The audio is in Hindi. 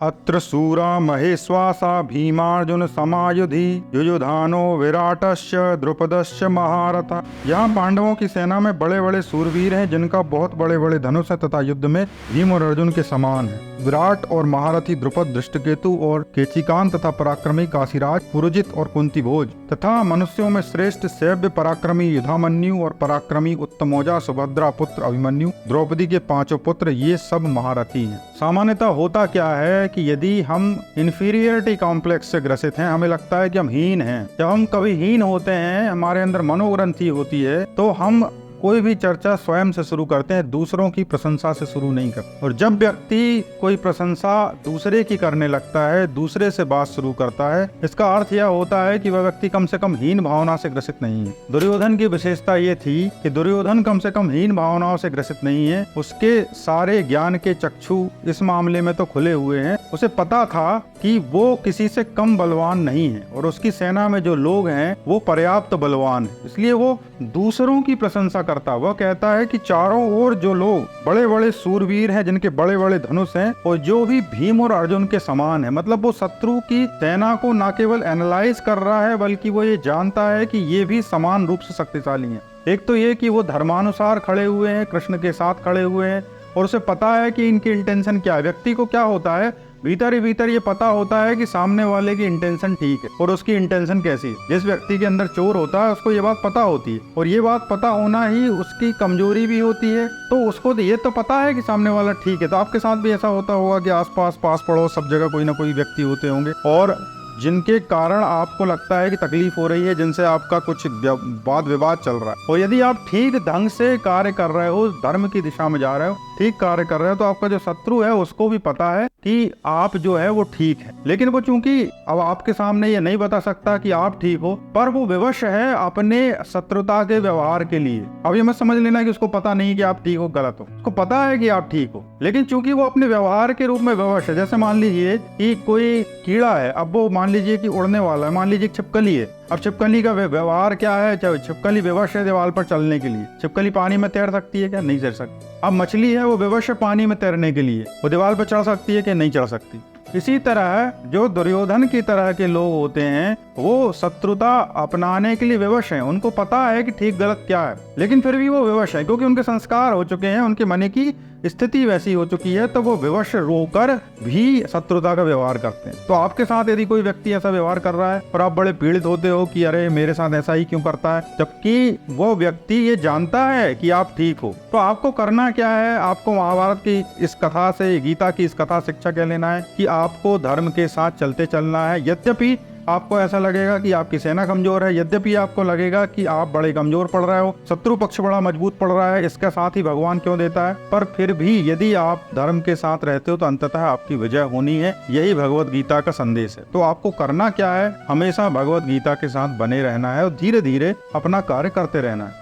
अत्र शूरा महेश्वासा भीमार्जुन समायुधि युयुधानो विराटस्य द्रुपदस्य महारथा। यहाँ पांडवों की सेना में बड़े बड़े सूरवीर हैं जिनका बहुत बड़े बड़े धनुष है तथा युद्ध में भीम और अर्जुन के समान है। विराट और महारथी द्रुपद, दृष्टकेतु और केचिकान तथा पराक्रमी काशीराज, पुरुजित और कुंतीभोज तथा मनुष्यों में श्रेष्ठ सैव्य पराक्रमी युधामन्यु और पराक्रमी उत्तमौजा, सुभद्रा पुत्र अभिमन्यु, द्रौपदी के 5 पुत्र, ये सब महारथी हैं। सामान्यतः होता क्या है कि यदि हम इन्फीरियरिटी कॉम्प्लेक्स से ग्रसित हैं, हमें लगता है कि हम हीन हैं। जब हम कभी हीन होते हैं, हमारे अंदर मनोग्रंथि होती है, तो हम कोई भी चर्चा स्वयं से शुरू करते हैं, दूसरों की प्रशंसा से शुरू नहीं करते। और जब व्यक्ति कोई प्रशंसा दूसरे की करने लगता है, दूसरे से बात शुरू करता है, इसका अर्थ यह होता है कि वह व्यक्ति कम से कम हीन भावना से ग्रसित नहीं है। दुर्योधन की विशेषता ये थी कि दुर्योधन कम से कम हीन भावनाओं से ग्रसित नहीं है। उसके सारे ज्ञान के चक्षु इस मामले में तो खुले हुए हैं। उसे पता था कि वो किसी से कम बलवान नहीं है और उसकी सेना में जो लोग हैं वो पर्याप्त बलवान है, इसलिए वो दूसरों की प्रशंसा करता। वह कहता है कि चारों ओर जो लोग बड़े बड़े सूरवीर हैं, जिनके बड़े बड़े धनुष हैं और जो भी भीम और अर्जुन के समान है, मतलब वो शत्रु की सेना को न केवल एनालाइज कर रहा है बल्कि वो ये जानता है कि ये भी समान रूप से शक्तिशाली हैं। एक तो ये कि वो धर्मानुसार खड़े हुए हैं, कृष्ण के साथ खड़े हुए हैं और उसे पता है कि इनकी इंटेंशन क्या है। व्यक्ति को क्या होता है, भीतर ही भीतर ये पता होता है कि सामने वाले की इंटेंशन ठीक है और उसकी इंटेंशन कैसी है। जिस व्यक्ति के अंदर चोर होता है उसको ये बात पता होती है और ये बात पता होना ही उसकी कमजोरी भी होती है। तो उसको ये तो पता है कि सामने वाला ठीक है। तो आपके साथ भी ऐसा होता होगा कि आसपास, पास पड़ोस, सब जगह कोई ना कोई व्यक्ति होते होंगे और जिनके कारण आपको लगता है कि तकलीफ हो रही है, जिनसे आपका कुछ वाद विवाद चल रहा है। और यदि आप ठीक ढंग से कार्य कर रहे हो, धर्म की दिशा में जा रहे हो, ठीक कार्य कर रहे हो, तो आपका जो शत्रु है उसको भी पता है कि आप जो है वो ठीक है। लेकिन वो चूंकि अब आपके सामने ये नहीं बता सकता कि आप ठीक हो, पर वो विवश है अपने शत्रुता के व्यवहार के लिए। अब ये मत समझ लेना कि उसको पता नहीं कि आप ठीक हो गलत हो, उसको पता है कि आप ठीक हो, लेकिन चूंकि वो अपने व्यवहार के रूप में विवश है। जैसे मान लीजिए कि कोई कीड़ा है, अब वो मान लीजिए कि उड़ने वाला है, मान लीजिए छिपकली है। अब छिपकली का व्यवहार क्या है, चाहे छिपकली विवश है दीवार पर चलने के लिए। छिपकली पानी में तैर सकती है क्या? नहीं तैर सकती। अब मछली है, वो विवश है पानी में तैरने के लिए, वो दीवार पर चढ़ सकती है कि नहीं चढ़ सकती। इसी तरह जो दुर्योधन की तरह के लोग होते हैं वो शत्रुता अपनाने के लिए विवश हैं। उनको पता है कि ठीक गलत क्या है, लेकिन फिर भी वो विवश है क्योंकि उनके संस्कार हो चुके हैं, उनके मन की स्थिति वैसी हो चुकी है, तो वो विवश होकर भी शत्रुता का व्यवहार करते हैं। तो आपके साथ यदि कोई व्यक्ति ऐसा व्यवहार कर रहा है और आप बड़े पीड़ित होते हो कि अरे मेरे साथ ऐसा ही क्यों करता है, जबकि वो व्यक्ति ये जानता है कि आप ठीक हो, तो आपको करना क्या है? आपको महाभारत की इस कथा से, गीता की इस कथा शिक्षा क्या लेना है कि आपको धर्म के साथ चलते चलना है। यद्यपि आपको ऐसा लगेगा कि आपकी सेना कमजोर है, यद्यपि आपको लगेगा कि आप बड़े कमजोर पड़ रहे हो, शत्रु पक्ष बड़ा मजबूत पड़ रहा है, इसका साथ ही भगवान क्यों देता है, पर फिर भी यदि आप धर्म के साथ रहते हो तो अंततः आपकी विजय होनी है। यही भगवत गीता का संदेश है। तो आपको करना क्या है? हमेशा भगवत गीता के साथ बने रहना है और धीरे धीरे अपना कार्य करते रहना है।